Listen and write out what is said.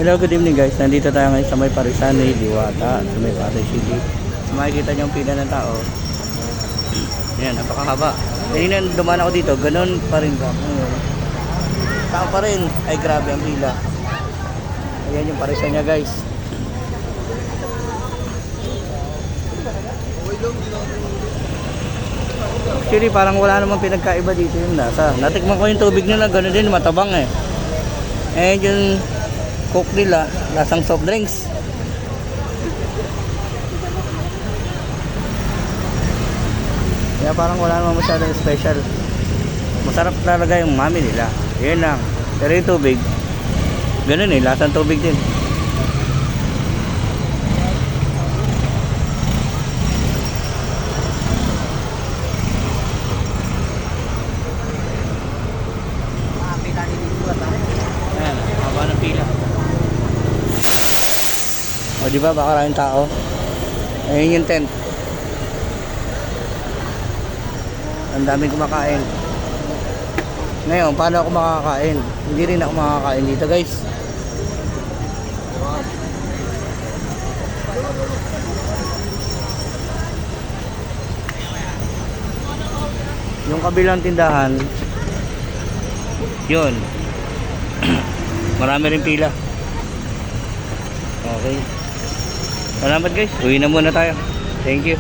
Hello, good evening guys. Nandito tayo ngayon sa may Parisanay, Diwata, sa may Pasay City. Makikita niyo yung pila ng tao. Ayan, napakahaba. Kanina dumaan ako dito, ganun pa rin ba? Tao pa rin. Ay, grabe ang pila. Ayan yung Parisan niya guys. Actually, parang wala namang pinagkaiba dito yung lasa. Natikman ko yung tubig nila, ganun din, matabang eh. Ayan yung coke nila, lasang soft drinks. Kaya parang wala naman masyadong special. Masarap talaga yung mami nila. Yun lang. Pero yung tubig, ganun eh, lasang tubig din. Ayan, haba ng pila. O diba, baka maraming tao. Ayun yung tent. Ang daming kumakain. Ngayon, paano ako makakain? Hindi rin ako makakain dito guys. Yung kabilang tindahan, yun. Marami rin pila. Okay. Salamat guys. Uwi na muna tayo. Thank you.